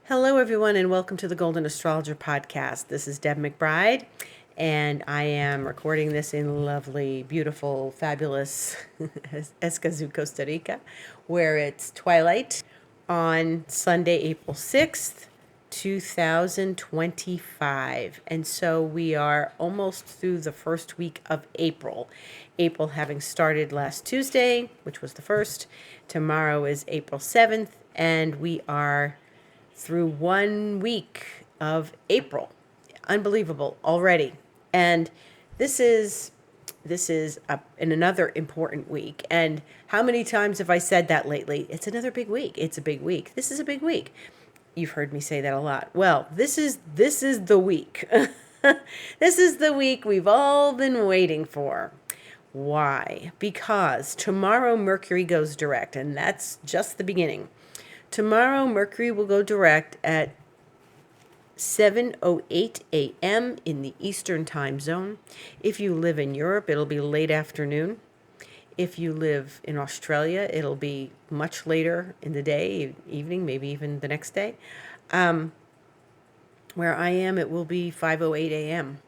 Hello, everyone, and welcome to the Golden Astrologer Podcast. This is Deb McBride, and I am recording this in lovely, beautiful, fabulous Escazú, Costa Rica, where it's twilight on Sunday, April 6th, 2025. And so we are almost through the first week of April. April having started last Tuesday, which was the first. Tomorrow is April 7th, and we are through 1 week of April. Unbelievable already. And this is in another important week. And how many times have I said that lately? It's another big week. It's a big week. This is a big week. You've heard me say that a lot. Well, this is the week. This is the week we've all been waiting for. Why? Because tomorrow Mercury goes direct, and that's just the beginning. Tomorrow, Mercury will go direct at 7:08 a.m. in the Eastern Time Zone. If you live in Europe, it'll be late afternoon. If you live in Australia, it'll be much later in the day, evening, maybe even the next day. Where I am, it will be 5:08 a.m.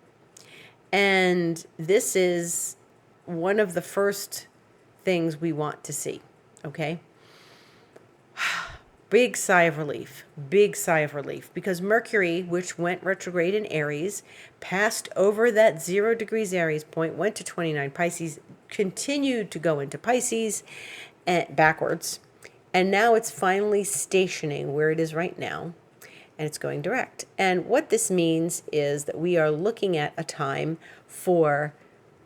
And this is one of the first things we want to see, okay? Big sigh of relief, because Mercury, which went retrograde in Aries, passed over that 0 degrees Aries point, went to 29 Pisces, continued to go into Pisces and backwards, and now it's finally stationing where it is right now, and it's going direct. And what this means is that we are looking at a time for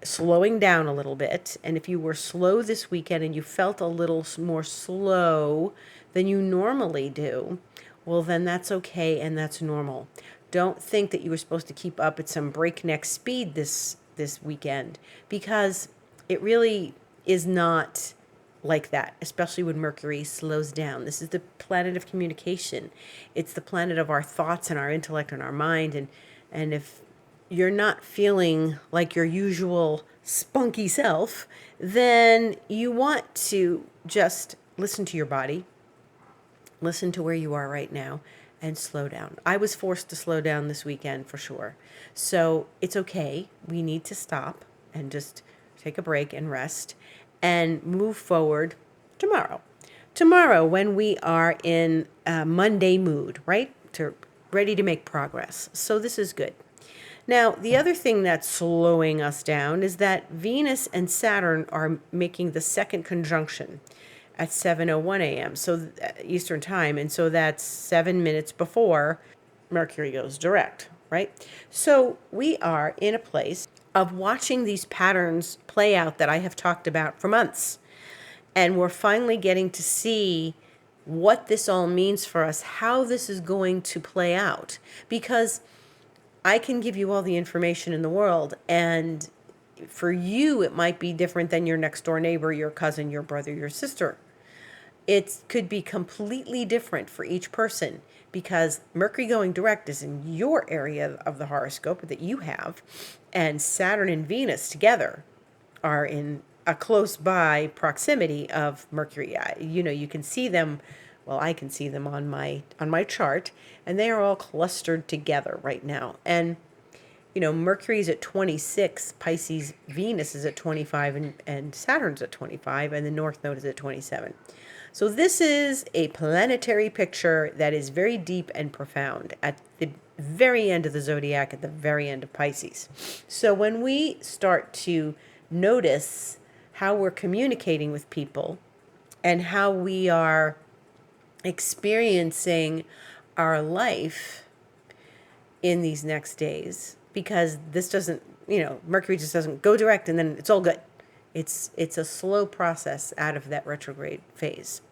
slowing down a little bit. And if you were slow this weekend and you felt a little more slow than you normally do, well, then that's okay and that's normal. Don't think that you were supposed to keep up at some breakneck speed this weekend, because it really is not like that, especially when Mercury slows down. This is the planet of communication. It's the planet of our thoughts and our intellect and our mind. And if you're not feeling like your usual spunky self, then you want to just listen to your body, listen to where you are right now, and slow down. I was forced to slow down this weekend for sure. So it's okay. We need to stop and just take a break and rest and move forward tomorrow. Tomorrow, when we are in a Monday mood, right? Ready to make progress. So this is good. Now, the other thing that's slowing us down is that Venus and Saturn are making the second conjunction at 7:01 a.m. so Eastern Time, and so that's 7 minutes before Mercury goes direct, right? So we are in a place of watching these patterns play out that I have talked about for months, and we're finally getting to see what this all means for us, how this is going to play out, because I can give you all the information in the world, and for you, it might be different than your next door neighbor, your cousin, your brother, your sister. It could be completely different for each person, because Mercury going direct is in your area of the horoscope that you have, and Saturn and Venus together are in a close by proximity of Mercury. You can see them. Well, I can see them on my chart, and they are all clustered together right now. And Mercury's at 26, Pisces, Venus is at 25, and Saturn's at 25, and the North Node is at 27. So this is a planetary picture that is very deep and profound at the very end of the zodiac, at the very end of Pisces. So when we start to notice how we're communicating with people and how we are experiencing our life in these next days, because this doesn't, Mercury just doesn't go direct and then it's all good. It's a slow process out of that retrograde phase.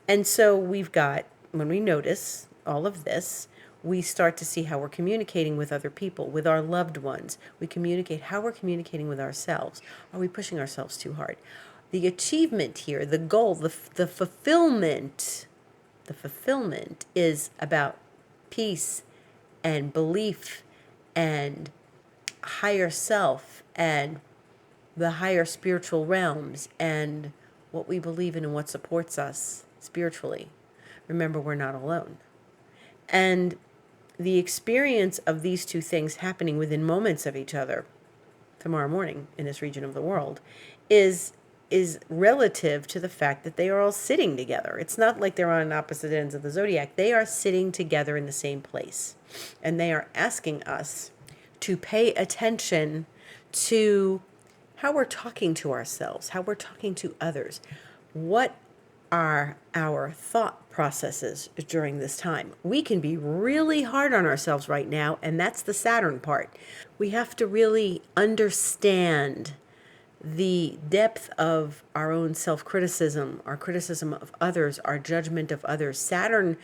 And so when we notice all of this, we start to see how we're communicating with other people, with our loved ones. We communicate how we're communicating with ourselves. Are we pushing ourselves too hard? The achievement here, the goal, the fulfillment is about peace and belief and higher self and the higher spiritual realms and what we believe in and what supports us spiritually. Remember, we're not alone. And the experience of these two things happening within moments of each other tomorrow morning in this region of the world is relative to the fact that they are all sitting together. It's not like they're on opposite ends of the zodiac. They are sitting together in the same place. And they are asking us to pay attention to how we're talking to ourselves, how we're talking to others. What are our thought processes during this time? We can be really hard on ourselves right now, and that's the Saturn part. We have to really understand the depth of our own self-criticism, our criticism of others, our judgment of others. Saturn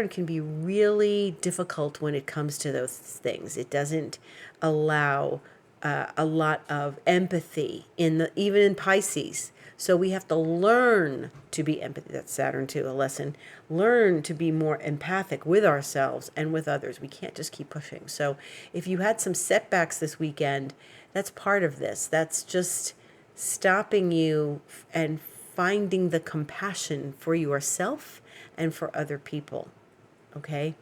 can be really difficult when it comes to those things. It doesn't allow a lot of empathy even in Pisces. So we have to learn to be empathic. That's Saturn too, a lesson. Learn to be more empathic with ourselves and with others. We can't just keep pushing. So if you had some setbacks this weekend, that's part of this. That's just stopping you and finding the compassion for yourself and for other people. Okay?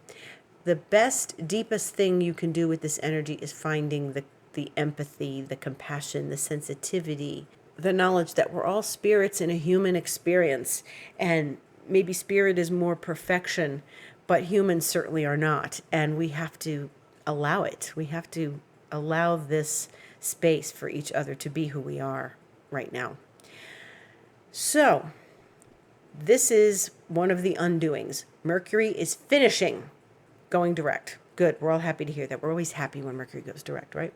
The best, deepest thing you can do with this energy is finding the empathy, the compassion, the sensitivity, the knowledge that we're all spirits in a human experience. And maybe spirit is more perfection, but humans certainly are not. And we have to allow it. We have to allow this space for each other to be who we are right now. So, this is one of the undoings. Mercury is finishing going direct. Good. We're all happy to hear that. We're always happy when Mercury goes direct, right?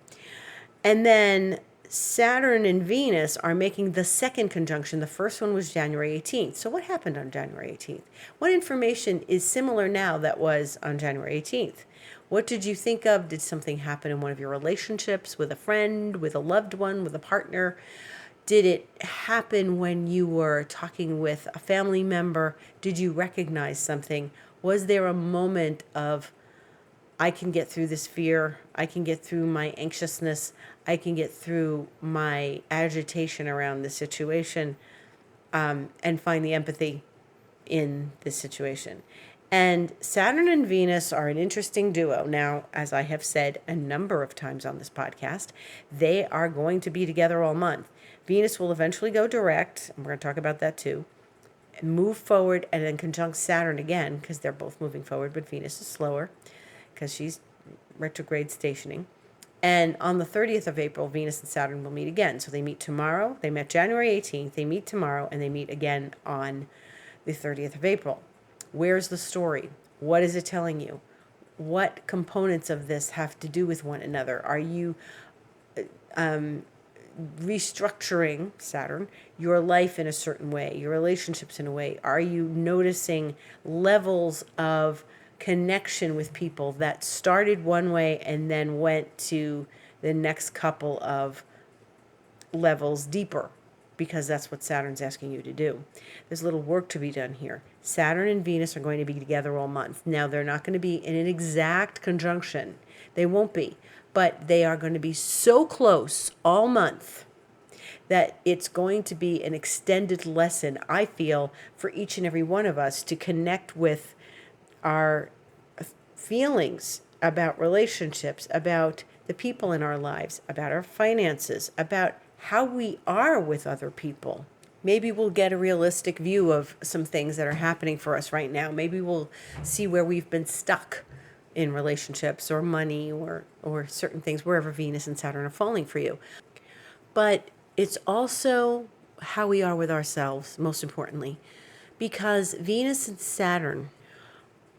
And then Saturn and Venus are making the second conjunction. The first one was January 18th. So what happened on January 18th? What information is similar now that was on January 18th? What did you think of? Did something happen in one of your relationships, with a friend, with a loved one, with a partner? Did it happen when you were talking with a family member? Did you recognize something? Was there a moment of, I can get through this fear, I can get through my anxiousness, I can get through my agitation around this situation, and find the empathy in this situation? And Saturn and Venus are an interesting duo. Now, as I have said a number of times on this podcast, they are going to be together all month. Venus will eventually go direct, and we're going to talk about that too, and move forward and then conjunct Saturn again, because they're both moving forward, but Venus is slower because she's retrograde stationing. And on the 30th of April, Venus and Saturn will meet again. So they meet tomorrow. They met January 18th. They meet tomorrow, and they meet again on the 30th of April. Where's the story? What is it telling you? What components of this have to do with one another? Are you restructuring, Saturn, your life in a certain way, your relationships in a way? Are you noticing levels of connection with people that started one way and then went to the next couple of levels deeper? Because that's what Saturn's asking you to do. There's a little work to be done here. Saturn and Venus are going to be together all month. Now, they're not going to be in an exact conjunction. They won't be. But they are going to be so close all month that it's going to be an extended lesson, I feel, for each and every one of us to connect with our feelings about relationships, about the people in our lives, about our finances, about how we are with other people. Maybe we'll get a realistic view of some things that are happening for us right now. Maybe we'll see where we've been stuck in relationships or money or certain things, wherever Venus and Saturn are falling for you. But it's also how we are with ourselves, most importantly, because Venus and Saturn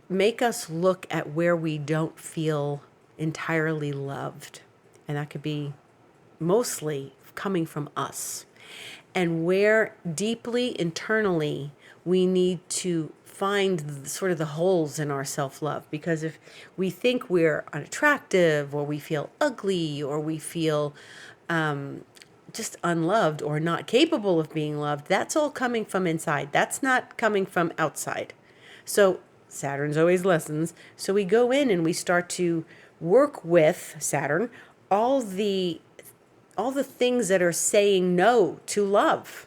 make us look at where we don't feel entirely loved. And that could be mostly coming from us. And where deeply internally we need to find sort of the holes in our self-love. Because if we think we're unattractive, or we feel ugly, or we feel just unloved or not capable of being loved, that's all coming from inside. That's not coming from outside. So Saturn's always lessons. So we go in and we start to work with Saturn all the things that are saying no to love.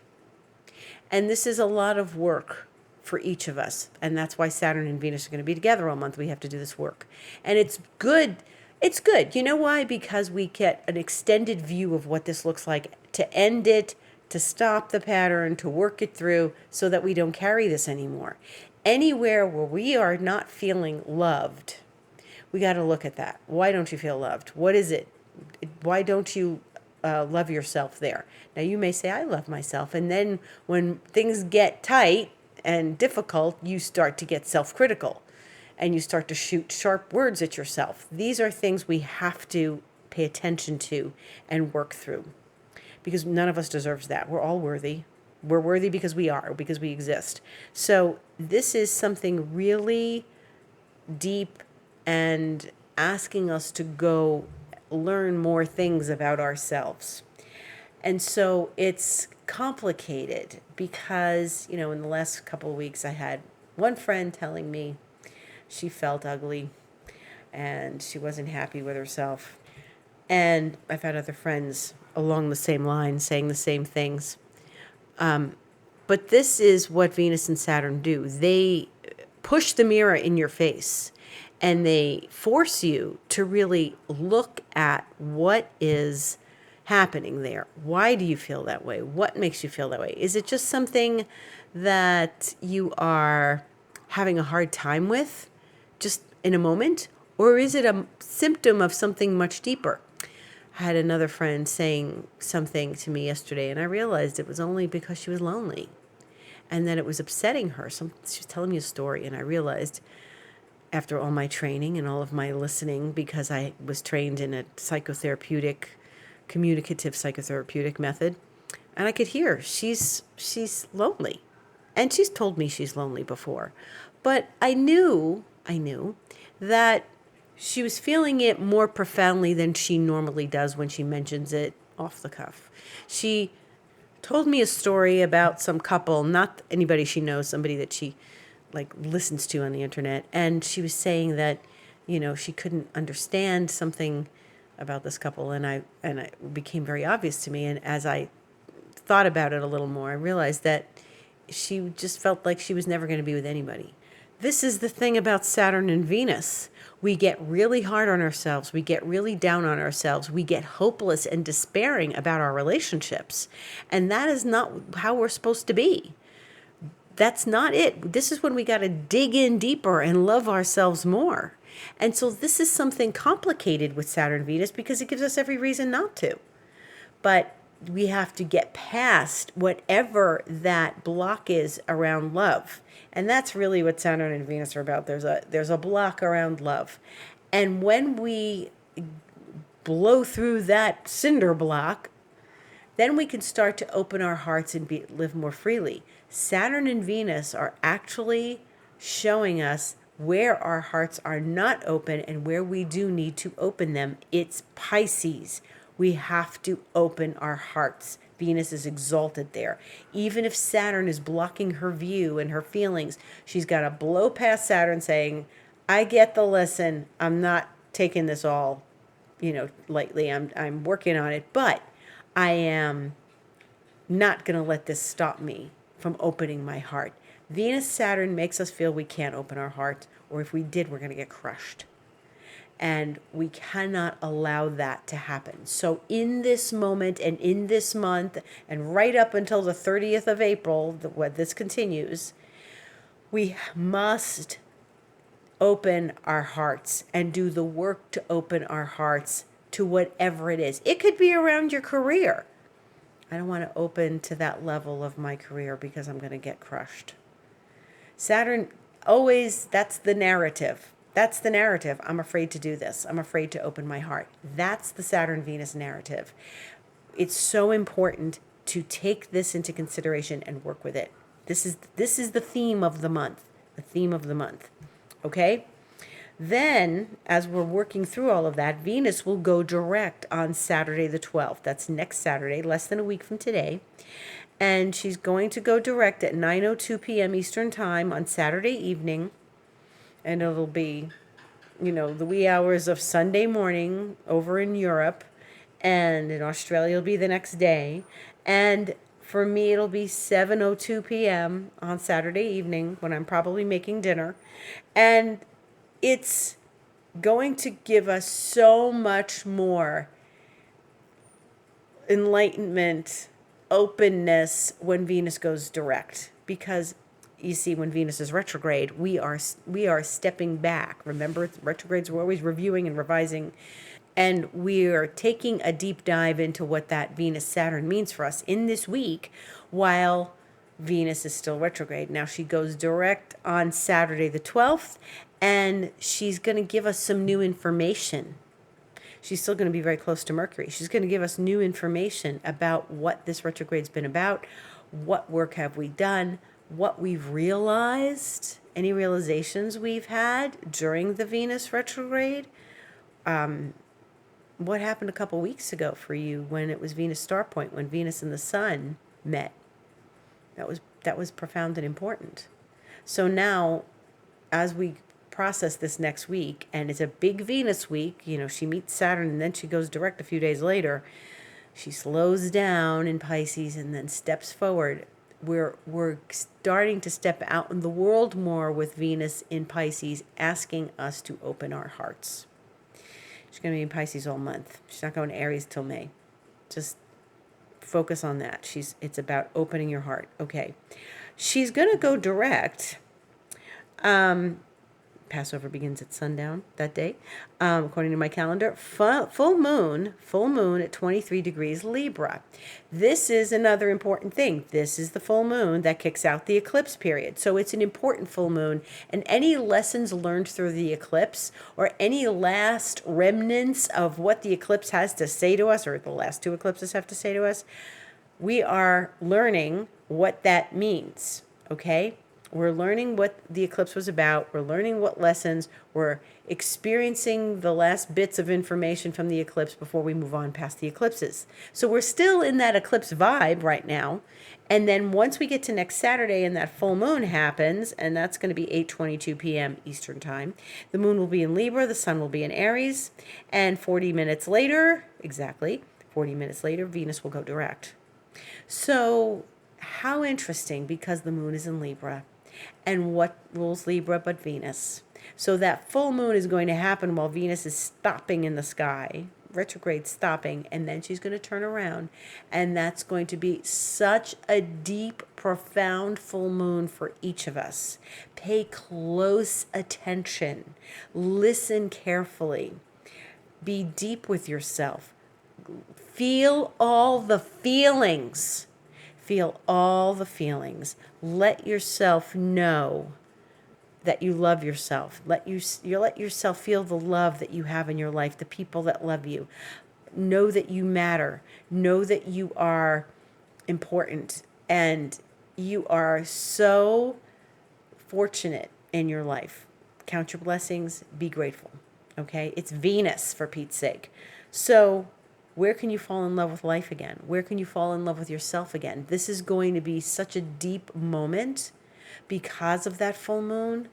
And this is a lot of work for each of us. And that's why Saturn and Venus are going to be together all month. We have to do this work. And it's good. It's good. You know why? Because we get an extended view of what this looks like, to end it, to stop the pattern, to work it through so that we don't carry this anymore. Anywhere where we are not feeling loved, we got to look at that. Why don't you feel loved? What is it? Why don't you love yourself there? Now, you may say, I love myself. And then when things get tight and difficult, you start to get self-critical and you start to shoot sharp words at yourself. These are things we have to pay attention to and work through, because none of us deserves that. We're all worthy. We're worthy because we are, because we exist. So this is something really deep and asking us to go learn more things about ourselves. And so it's complicated because, in the last couple of weeks, I had one friend telling me she felt ugly and she wasn't happy with herself. And I've had other friends along the same line saying the same things. But this is what Venus and Saturn do. They push the mirror in your face and they force you to really look at what is happening there. Why do you feel that way? What makes you feel that way? Is it just something that you are having a hard time with just in a moment? Or is it a symptom of something much deeper? I had another friend saying something to me yesterday, and I realized it was only because she was lonely and that it was upsetting her. She was telling me a story, and I realized after all my training and all of my listening, because I was trained in a communicative psychotherapeutic method, and I could hear she's lonely. And she's told me she's lonely before. But I knew that she was feeling it more profoundly than she normally does when she mentions it off the cuff. She told me a story about some couple, not anybody she knows, somebody that she listens to on the internet. And she was saying that, she couldn't understand something about this couple. And it became very obvious to me. And as I thought about it a little more, I realized that she just felt like she was never going to be with anybody. This is the thing about Saturn and Venus. We get really hard on ourselves. We get really down on ourselves. We get hopeless and despairing about our relationships. And that is not how we're supposed to be. That's not it. This is when we got to dig in deeper and love ourselves more. And so this is something complicated with Saturn and Venus because it gives us every reason not to. But we have to get past whatever that block is around love. And that's really what Saturn and Venus are about. There's a block around love. And when we blow through that cinder block, then we can start to open our hearts and live more freely. Saturn and Venus are actually showing us where our hearts are not open and where we do need to open them. It's Pisces. We have to open our hearts. Venus is exalted there. Even if Saturn is blocking her view and her feelings, she's got to blow past Saturn saying, I get the lesson. I'm not taking this all, lightly. I'm working on it, but I am not going to let this stop me from opening my heart. Venus, Saturn makes us feel we can't open our heart, or if we did, we're going to get crushed. And we cannot allow that to happen. So in this moment and in this month and right up until the 30th of April, when this continues, we must open our hearts and do the work to open our hearts to whatever it is. It could be around your career. I don't want to open to that level of my career because I'm going to get crushed. Saturn, always, that's the narrative. That's the narrative. I'm afraid to do this. I'm afraid to open my heart. That's the Saturn-Venus narrative. It's so important to take this into consideration and work with it. This is the theme of the month. The theme of the month. Okay? Then, as we're working through all of that, Venus will go direct on Saturday the 12th. That's next Saturday, less than a week from today. And she's going to go direct at 9:02 p.m. Eastern Time on Saturday evening. And it'll be, the wee hours of Sunday morning over in Europe. And in Australia, it'll be the next day. And For me, it'll be 7:02 p.m. on Saturday evening when I'm probably making dinner. And it's going to give us so much more enlightenment, openness when Venus goes direct, because you see, when Venus is retrograde, we are stepping back. Remember, retrogrades we're always reviewing and revising, and we are taking a deep dive into what that Venus Saturn means for us in this week while Venus is still retrograde. Now she goes direct on Saturday the 12th, and she's going to give us some new information. She's still going to be very close to Mercury. She's going to give us new information about what this retrograde's been about, what work have we done, what we've realized, any realizations we've had during the Venus retrograde. What happened a couple weeks ago for you when it was Venus star point, when Venus and the Sun met. That was profound and important. So now, as we process this next week, and it's a big Venus week, she meets Saturn and then she goes direct a few days later. She slows down in Pisces and then steps forward. We're starting to step out in the world more with Venus in Pisces, asking us to open our hearts. She's going to be in Pisces all month. She's not going to Aries till May. Just focus on that. It's about opening your heart. Okay. She's going to go direct. Passover begins at sundown that day, according to my calendar. Full moon at 23 degrees Libra. This is another important thing. This is the full moon that kicks out the eclipse period. So it's an important full moon, and any lessons learned through the eclipse, or any last remnants of what the eclipse has to say to us, or the last two eclipses have to say to us, we are learning what that means, okay? We're learning what the eclipse was about. We're learning what lessons. We're experiencing the last bits of information from the eclipse before we move on past the eclipses. So we're still in that eclipse vibe right now. And then once we get to next Saturday and that full moon happens, and that's going to be 8:22 p.m. Eastern time, the moon will be in Libra, the sun will be in Aries, and 40 minutes later, Venus will go direct. So how interesting, because the moon is in Libra. And what rules Libra but Venus? So that full moon is going to happen while Venus is stopping in the sky, retrograde stopping, and then she's going to turn around. And that's going to be such a deep, profound full moon for each of us. Pay close attention. Listen carefully. Be deep with yourself. Feel all the feelings. Feel all the feelings. Let yourself know that you love yourself. Let yourself feel the love that you have in your life, the people that love you. Know that you matter. Know that you are important, and you are so fortunate in your life. Count your blessings. Be grateful. Okay? It's Venus, for Pete's sake. So where can you fall in love with life again? Where can you fall in love with yourself again? This is going to be such a deep moment because of that full moon.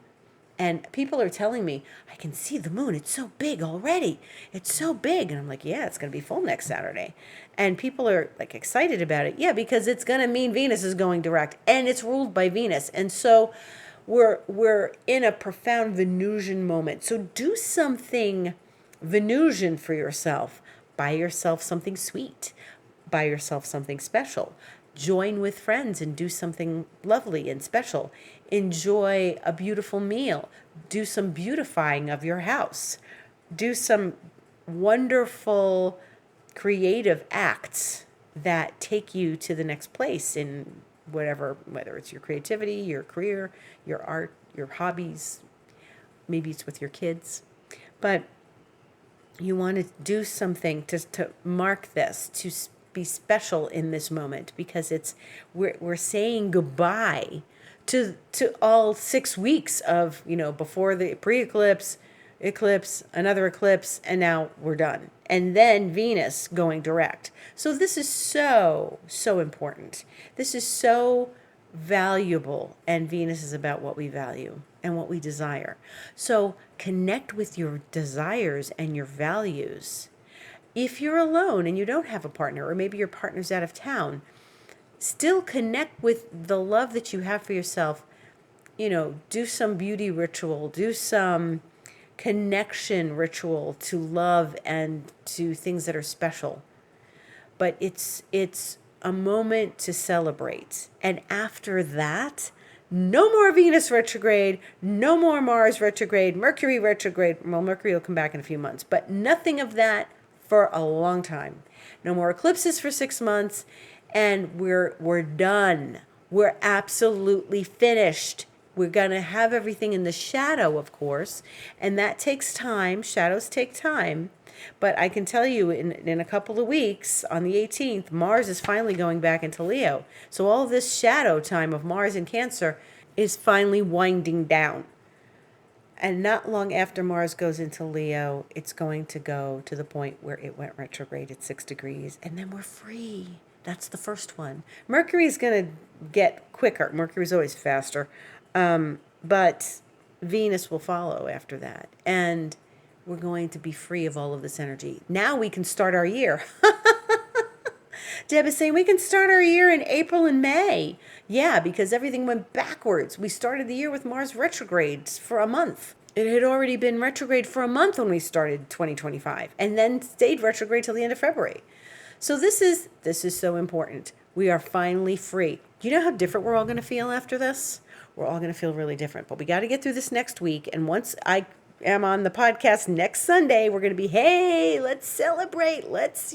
And people are telling me, I can see the moon. It's so big already. It's so big. And I'm like, yeah, it's going to be full next Saturday. And people are like excited about it. Yeah, because it's going to mean Venus is going direct, and it's ruled by Venus. And so we're in a profound Venusian moment. So do something Venusian for yourself. Buy yourself something sweet. Buy yourself something special. Join with friends and do something lovely and special. Enjoy a beautiful meal. Do some beautifying of your house. Do some wonderful creative acts that take you to the next place in whatever, whether it's your creativity, your career, your art, your hobbies. Maybe it's with your kids. But you want to do something to mark this, to be special in this moment, because we're saying goodbye to all 6 weeks of, before the pre-eclipse, eclipse, another eclipse, and now we're done. And then Venus going direct. So this is so important. This is so valuable, and Venus is about what we value and what we desire. So connect with your desires and your values. If you're alone and you don't have a partner, or maybe your partner's out of town, Still connect with the love that you have for yourself. Do some beauty ritual, do some connection ritual to love and to things that are special. But it's a moment to celebrate. And after that, no more Venus retrograde, no more Mars retrograde, Mercury retrograde. Well, Mercury will come back in a few months, but nothing of that for a long time. No more eclipses for 6 months, and we're done. We're absolutely finished. We're going to have everything in the shadow, of course, and that takes time. Shadows take time. But I can tell you in a couple of weeks, on the 18th, Mars is finally going back into Leo. So all this shadow time of Mars in Cancer is finally winding down. And not long after Mars goes into Leo, it's going to go to the point where it went retrograde at 6 degrees. And then we're free. That's the first one. Mercury is going to get quicker. Mercury's always faster. But Venus will follow after that. And we're going to be free of all of this energy. Now we can start our year. Deb is saying we can start our year in April and May. Yeah, because everything went backwards. We started the year with Mars retrogrades for a month. It had already been retrograde for a month when we started 2025, and then stayed retrograde till the end of February. So this is so important. We are finally free. You know how different we're all going to feel after this? We're all going to feel really different. But we got to get through this next week. And once I am on the podcast next Sunday, we're going to be, hey, let's celebrate. Let's,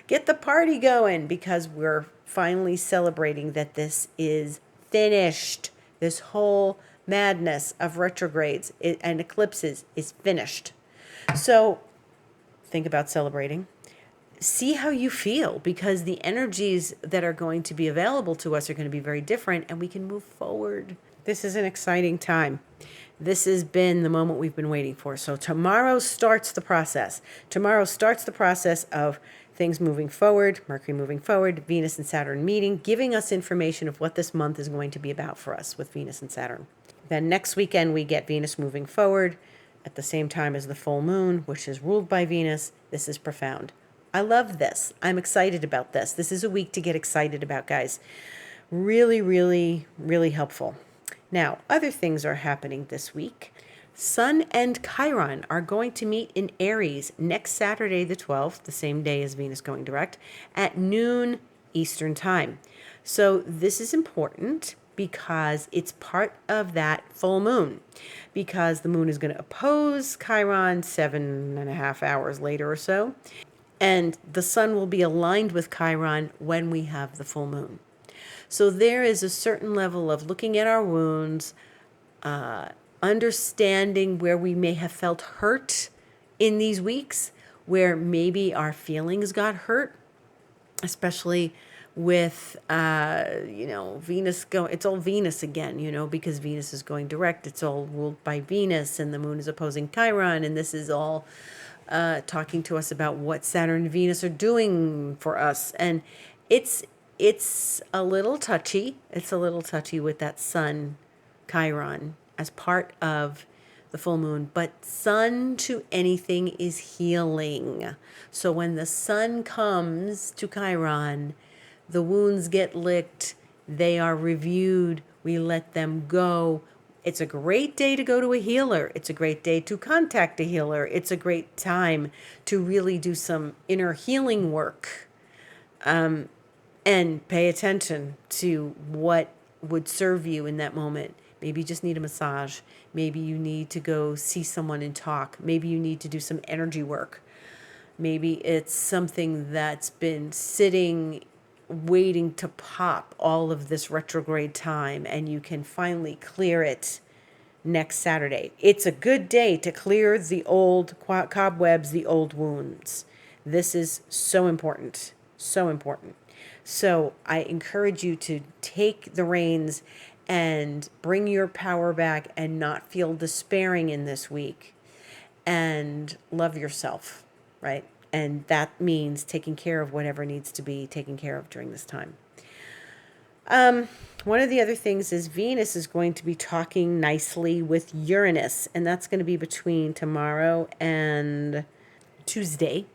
get the party going, because we're finally celebrating that this is finished. This whole madness of retrogrades and eclipses is finished. So think about celebrating. See how you feel, because the energies that are going to be available to us are going to be very different, and we can move forward. This is an exciting time. This has been the moment we've been waiting for. So tomorrow starts the process. Tomorrow starts the process of things moving forward, Mercury moving forward, Venus and Saturn meeting, giving us information of what this month is going to be about for us with Venus and Saturn. Then next weekend, we get Venus moving forward at the same time as the full moon, which is ruled by Venus. This is profound. I love this. I'm excited about this. This is a week to get excited about, guys. Really, really, really helpful. Now, other things are happening this week. Sun and Chiron are going to meet in Aries next Saturday, the 12th, the same day as Venus going direct, at noon Eastern time. So this is important because it's part of that full moon, because the moon is going to oppose Chiron 7.5 hours later or so. And the sun will be aligned with Chiron when we have the full moon. So there is a certain level of looking at our wounds, understanding where we may have felt hurt in these weeks, where maybe our feelings got hurt, especially with, Venus going, it's all Venus again, because Venus is going direct. It's all ruled by Venus, and the moon is opposing Chiron, and this is all talking to us about what Saturn and Venus are doing for us. And it's a little touchy. It's a little touchy with that Sun Chiron as part of the full moon. But sun to anything is healing. So when the sun comes to Chiron, the wounds get licked. They are reviewed. We let them go. It's a great day to go to a healer. It's a great day to contact a healer. It's a great time to really do some inner healing work, and pay attention to what would serve you in that moment. Maybe you just need a massage. Maybe you need to go see someone and talk. Maybe you need to do some energy work. Maybe it's something that's been sitting, waiting to pop all of this retrograde time, and you can finally clear it next Saturday. It's a good day to clear the old cobwebs, the old wounds. This is so important, so important. So I encourage you to take the reins and bring your power back and not feel despairing in this week, and love yourself, right? And that means taking care of whatever needs to be taken care of during this time. One of the other things is Venus is going to be talking nicely with Uranus, and that's going to be between tomorrow and Tuesday.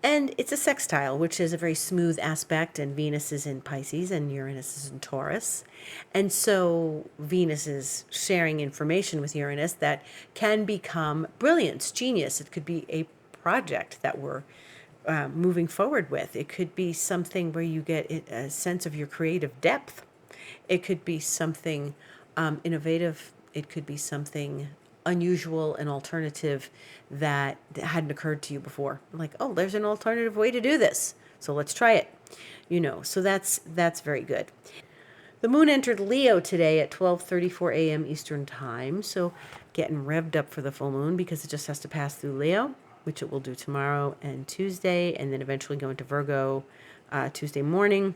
And it's a sextile, which is a very smooth aspect, and Venus is in Pisces and Uranus is in Taurus. And so Venus is sharing information with Uranus that can become brilliance, genius. It could be a project that we're moving forward with. It could be something where you get a sense of your creative depth. It could be something innovative. It could be something unusual and alternative that hadn't occurred to you before. Like, oh, there's an alternative way to do this, so let's try it. So that's very good. The moon entered Leo today at 12:34 a.m. Eastern time, so getting revved up for the full moon because it just has to pass through Leo, which it will do tomorrow and Tuesday, and then eventually go into Virgo Tuesday morning.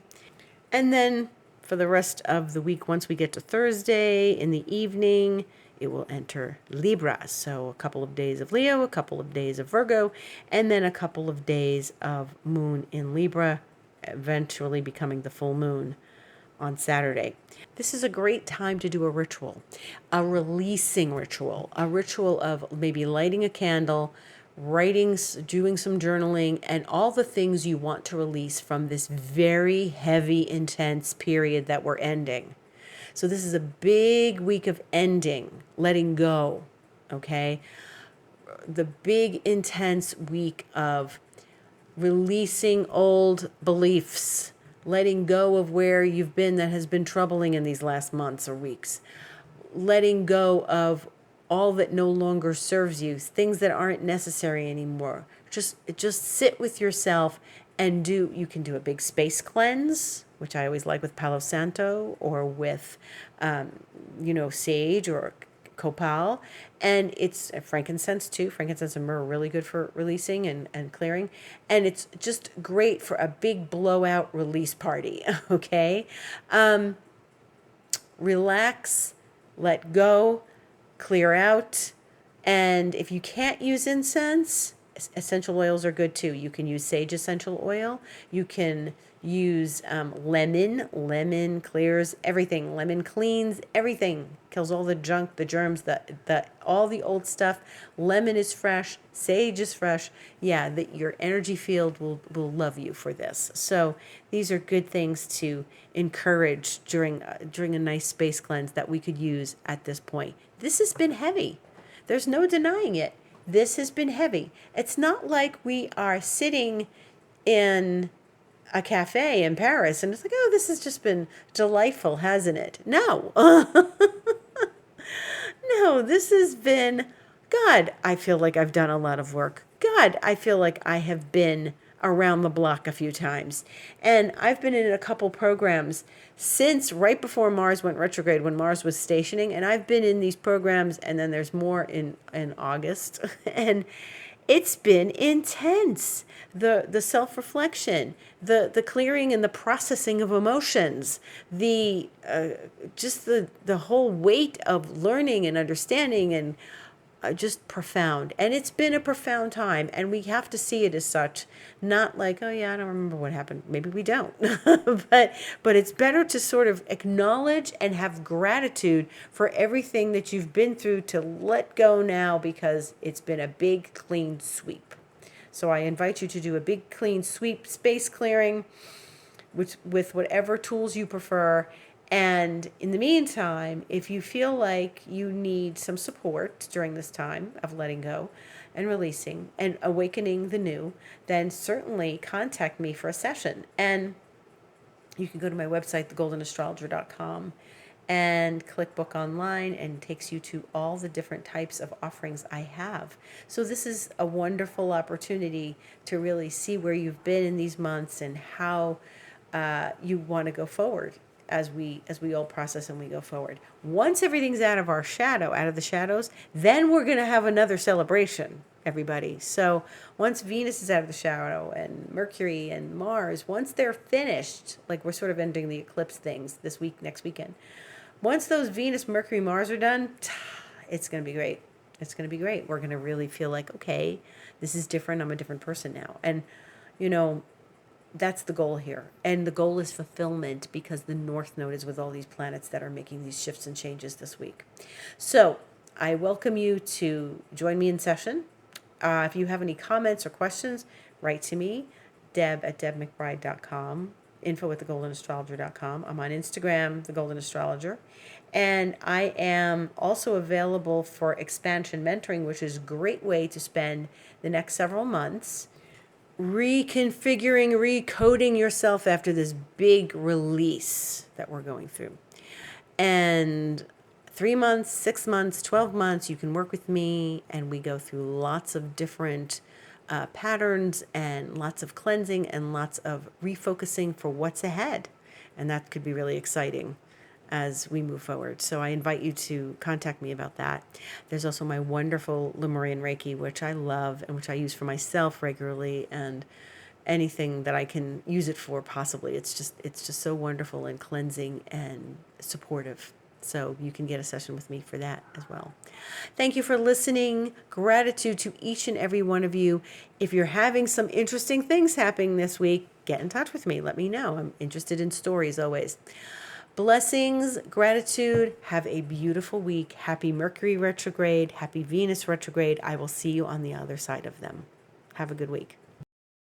And then for the rest of the week, once we get to Thursday in the evening, it will enter Libra. So a couple of days of Leo, a couple of days of Virgo, and then a couple of days of moon in Libra, eventually becoming the full moon on Saturday. This is a great time to do a ritual, a releasing ritual, a ritual of maybe lighting a candle, writing, doing some journaling, and all the things you want to release from this very heavy, intense period that we're ending. So this is a big week of ending, letting go, okay? The big, intense week of releasing old beliefs, letting go of where you've been that has been troubling in these last months or weeks, letting go of all that no longer serves you, things that aren't necessary anymore. Just sit with yourself and you can do a big space cleanse, which I always like with Palo Santo or with, sage or copal. And it's frankincense too. Frankincense and myrrh are really good for releasing and clearing. And it's just great for a big blowout release party, okay? Relax, let go, clear out. And if you can't use incense, essential oils are good too. You can use sage essential oil. You can use lemon. Lemon clears everything. Lemon cleans everything. Kills all the junk, the germs, all the old stuff. Lemon is fresh. Sage is fresh. Yeah, your energy field will love you for this. So these are good things to encourage during a nice space cleanse that we could use at this point. This has been heavy. There's no denying it. This has been heavy. It's not like we are sitting in a cafe in Paris and it's like, oh, this has just been delightful, hasn't it? No. No, this has been, God, I feel like I've done a lot of work. God, I feel like I have been around the block a few times. And I've been in a couple programs since right before Mars went retrograde, when Mars was stationing. And I've been in these programs, and then there's more in August. And it's been intense. The self-reflection, the clearing and the processing of emotions, just the whole weight of learning and understanding and just profound. And it's been a profound time, and we have to see it as such, not like, oh yeah, I don't remember what happened. Maybe we don't. but it's better to sort of acknowledge and have gratitude for everything that you've been through, to let go now, because it's been a big clean sweep. So I invite you to do a big clean sweep, space clearing, with whatever tools you prefer. And in the meantime, if you feel like you need some support during this time of letting go and releasing and awakening the new, then certainly contact me for a session. And you can go to my website, thegoldenastrologer.com, and click book online, and it takes you to all the different types of offerings I have. So this is a wonderful opportunity to really see where you've been in these months and how you want to go forward as we all process and we go forward. Once everything's out of our shadow, out of the shadows, then we're going to have another celebration, everybody. So once Venus is out of the shadow, and Mercury and Mars, once they're finished, like we're sort of ending the eclipse things this week, next weekend. Once those Venus, Mercury, Mars are done, it's going to be great. It's going to be great. We're going to really feel like, okay, this is different. I'm a different person now. And, that's the goal here. And the goal is fulfillment, because the North Node is with all these planets that are making these shifts and changes this week. So I welcome you to join me in session. If you have any comments or questions, write to me, deb@debmcbride.com, info@thegoldenastrologer.com. I'm on Instagram, The Golden Astrologer. And I am also available for expansion mentoring, which is a great way to spend the next several months reconfiguring, recoding yourself after this big release that we're going through. And 3 months, 6 months, 12 months, you can work with me, and we go through lots of different patterns and lots of cleansing and lots of refocusing for what's ahead. And that could be really exciting as we move forward. So I invite you to contact me about that. There's also my wonderful Lemurian Reiki, which I love and which I use for myself regularly, and anything that I can use it for possibly. It's just so wonderful and cleansing and supportive. So you can get a session with me for that as well. Thank you for listening. Gratitude to each and every one of you. If you're having some interesting things happening this week, get in touch with me. Let me know. I'm interested in stories always. Blessings, gratitude. Have a beautiful week. Happy Mercury retrograde. Happy Venus retrograde. I will see you on the other side of them. Have a good week.